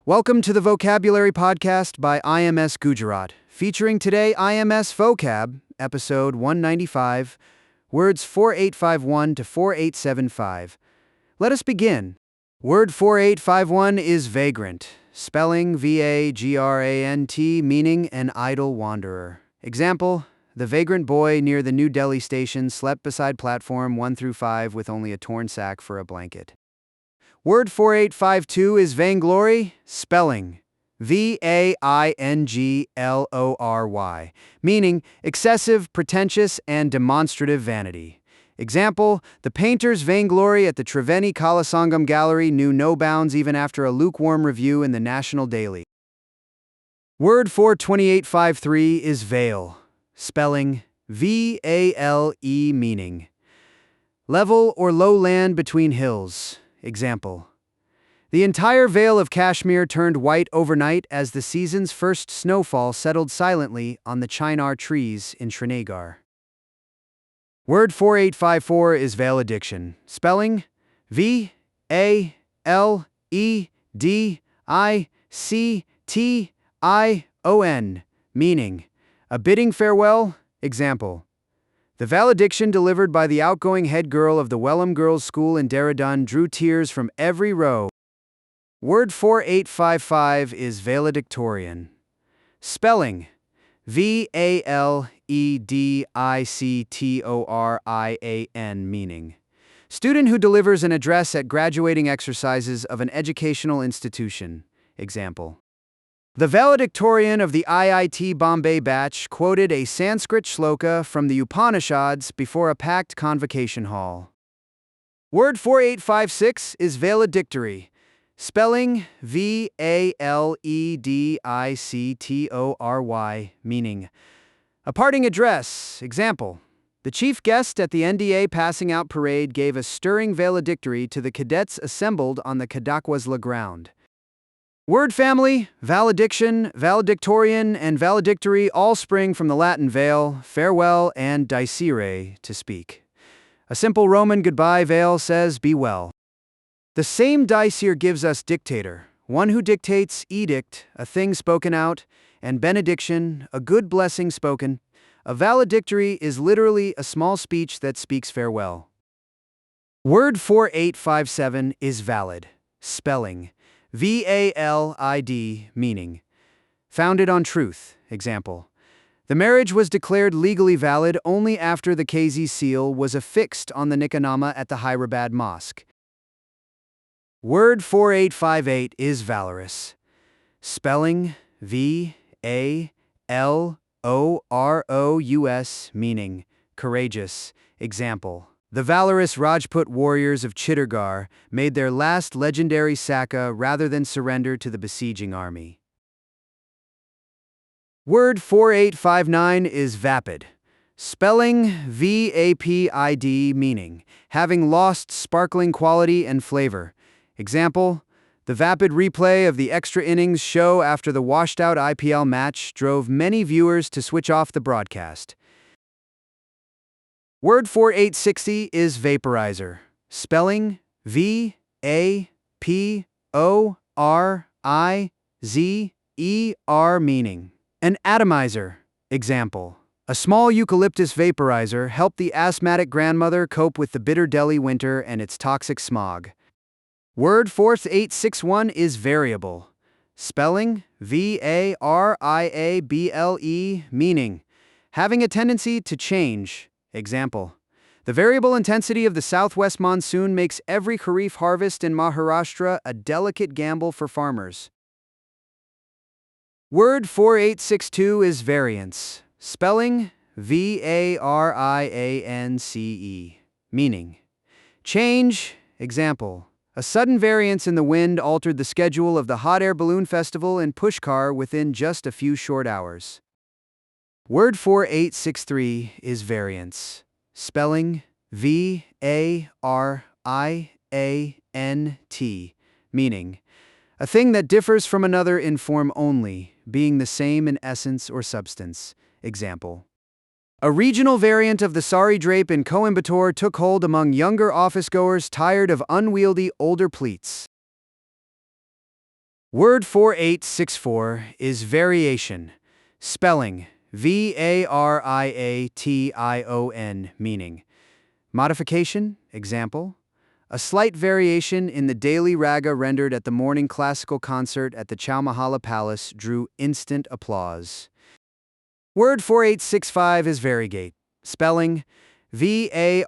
Welcome to the Vocabulary Podcast by IMS Gujarat, featuring today IMS Vocab, episode 195, words 4851 to 4875. Let us begin. Word 4851 is vagrant, spelling Vagrant, meaning an idle wanderer. Example: the vagrant boy near the New Delhi station slept beside platform 1 through 5 with only a torn sack for a blanket. Word 4852 is vainglory, spelling Vainglory, meaning excessive, pretentious, and demonstrative vanity. Example: the painter's vainglory at the Triveni Kalasangam Gallery knew no bounds even after a lukewarm review in the National Daily. Word 42853 is vale, spelling Vale, meaning level or low land between hills. Example: the entire Vale of Kashmir turned white overnight as the season's first snowfall settled silently on the chinar trees in Srinagar. Word 4854 is valediction, spelling Valedictorian, meaning a bidding farewell. Example: the valediction delivered by the outgoing head girl of the Welham Girls' School in Dehradun drew tears from every row. Word 4855 is valedictorian, spelling Valedictorian, meaning student who delivers an address at graduating exercises of an educational institution. Example: the valedictorian of the IIT Bombay batch quoted a Sanskrit shloka from the Upanishads before a packed convocation hall. Word 4856 is valedictory, spelling Valedictory, meaning a parting address. Example: the chief guest at the NDA passing out parade gave a stirring valedictory to the cadets assembled on the Kadakwasla ground. Word family: valediction, valedictorian, and valedictory all spring from the Latin vale, farewell, and dicere, to speak. A simple Roman goodbye vale says be well. The same dicere gives us dictator, one who dictates, edict, a thing spoken out, and benediction, a good blessing spoken. A valedictory is literally a small speech that speaks farewell. Word 4857 is valid, spelling Valid, meaning founded on truth. Example: the marriage was declared legally valid only after the Qazi seal was affixed on the nikahnaama at the Hyderabad Mosque. Word 4858 is valorous, spelling Valorous, meaning courageous. Example: the valorous Rajput warriors of Chittorgarh made their last legendary Saka rather than surrender to the besieging army. Word 4859 is vapid, spelling Vapid, meaning having lost sparkling quality and flavor. Example: the vapid replay of the extra innings show after the washed-out IPL match drove many viewers to switch off the broadcast. Word 4860 is vaporizer, spelling Vaporizer, meaning an atomizer. Example: a small eucalyptus vaporizer helped the asthmatic grandmother cope with the bitter Delhi winter and its toxic smog. Word 4861 is variable, spelling Variable, meaning having a tendency to change. Example: the variable intensity of the southwest monsoon makes every kharif harvest in Maharashtra a delicate gamble for farmers. Word 4862 is variance, spelling Variance, meaning change. Example: a sudden variance in the wind altered the schedule of the Hot Air Balloon Festival in Pushkar within just a few short hours. Word 4863 is variance, spelling Variant, meaning a thing that differs from another in form only, being the same in essence or substance. Example: a regional variant of the sari drape in Coimbatore took hold among younger office-goers tired of unwieldy older pleats. Word 4864 is variation. Spelling Variation, meaning modification, example. A slight variation in the daily raga rendered at the morning classical concert at the Chowmahala Palace drew instant applause. Word 4865 is variegate. Spelling Variegate,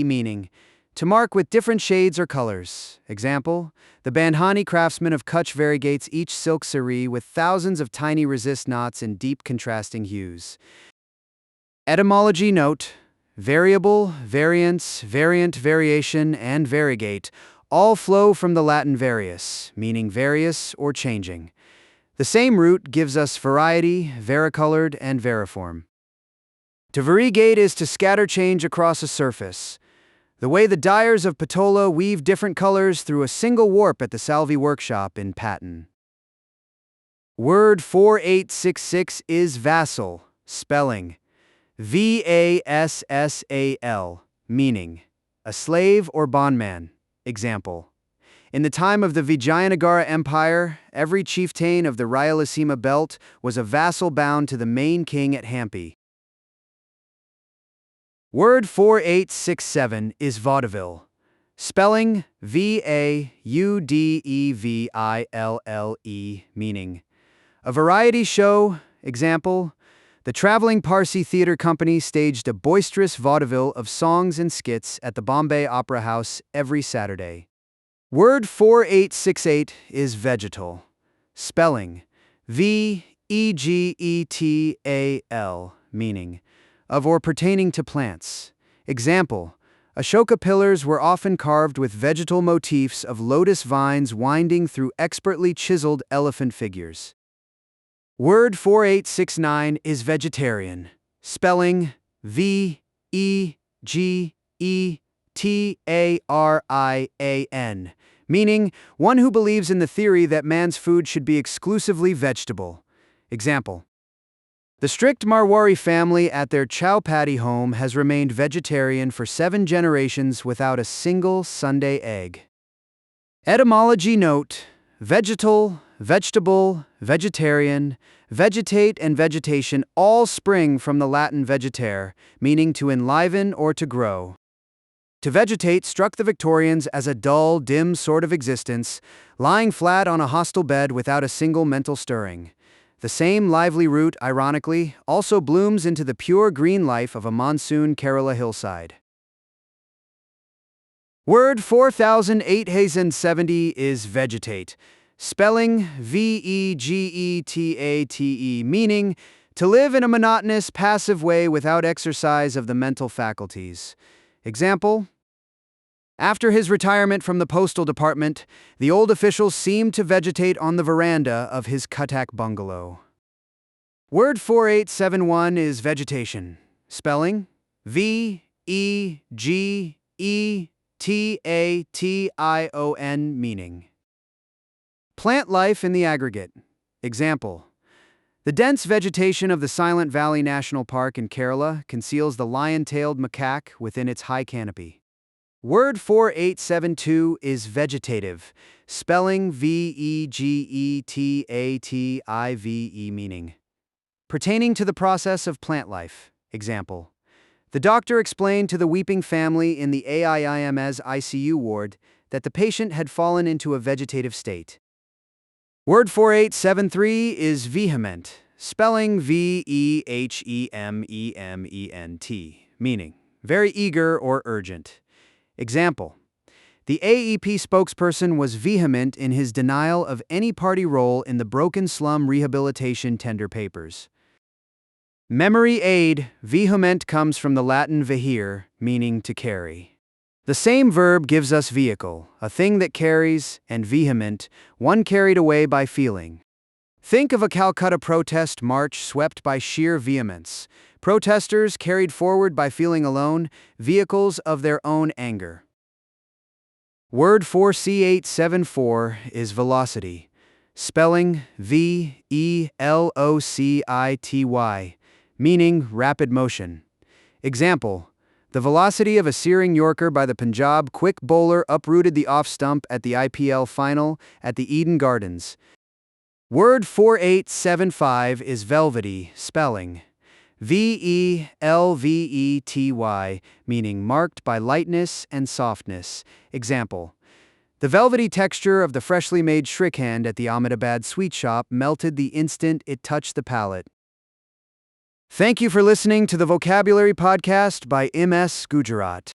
meaning to mark with different shades or colors. Example, the Bandhani craftsmen of Kutch variegates each silk saree with thousands of tiny resist knots in deep contrasting hues. Etymology note: variable, variance, variant, variation, and variegate all flow from the Latin various, meaning various or changing. The same root gives us variety, varicolored, and variform. To variegate is to scatter change across a surface. The way the dyers of Patola weave different colors through a single warp at the Salvi workshop in Patton. Word 4866 is vassal. Spelling Vassal, meaning a slave or bondman. Example, in the time of the Vijayanagara Empire, every chieftain of the Rayalaseema belt was a vassal bound to the main king at Hampi. Word 4867 is vaudeville. Spelling Vaudeville, meaning a variety show. Example, the traveling Parsi theater company staged a boisterous vaudeville of songs and skits at the Bombay Opera House every Saturday. Word 4868 is vegetal. Spelling Vegetal, meaning of or pertaining to plants. Example, Ashoka pillars were often carved with vegetal motifs of lotus vines winding through expertly chiseled elephant figures. Word 4869 is vegetarian. Spelling Vegetarian, meaning one who believes in the theory that man's food should be exclusively vegetable. Example, the strict Marwari family at their Chowpatty home has remained vegetarian for 7 generations without a single Sunday egg. Etymology note: vegetal, vegetable, vegetarian, vegetate, and vegetation all spring from the Latin vegetare, meaning to enliven or to grow. To vegetate struck the Victorians as a dull, dim sort of existence, lying flat on a hostile bed without a single mental stirring. The same lively root, ironically, also blooms into the pure green life of a monsoon Kerala hillside. Word 4870 is vegetate. Spelling Vegetate, meaning to live in a monotonous, passive way without exercise of the mental faculties. Example, after his retirement from the postal department, the old official seemed to vegetate on the veranda of his Cuttack bungalow. Word 4871 is vegetation. Spelling Vegetation, meaning plant life in the aggregate. Example, the dense vegetation of the Silent Valley National Park in Kerala conceals the lion-tailed macaque within its high canopy. Word 4872 is vegetative. Spelling Vegetate, meaning pertaining to the process of plant life. Example, the doctor explained to the weeping family in the IMS ICU ward that the patient had fallen into a vegetative state. Word 4873 is vehement. Spelling Vehement, meaning very eager or urgent. Example, the AEP spokesperson was vehement in his denial of any party role in the broken slum rehabilitation tender papers. Memory aid: vehement comes from the Latin vehire, meaning to carry. The same verb gives us vehicle, a thing that carries, and vehement, one carried away by feeling. Think of a Calcutta protest march swept by sheer vehemence. Protesters carried forward by feeling alone, vehicles of their own anger. Word 4874 is velocity. Spelling Velocity, meaning rapid motion. Example, The velocity of a searing Yorker by the Punjab quick bowler uprooted the off stump at the IPL final at the Eden Gardens. Word 4875 is velvety, spelling Velvety, meaning marked by lightness and softness. Example: the velvety texture of the freshly made Shrikhand at the Ahmedabad sweet shop melted the instant it touched the palate. Thank you for listening to the Vocabulary Podcast by IMS Gujarat.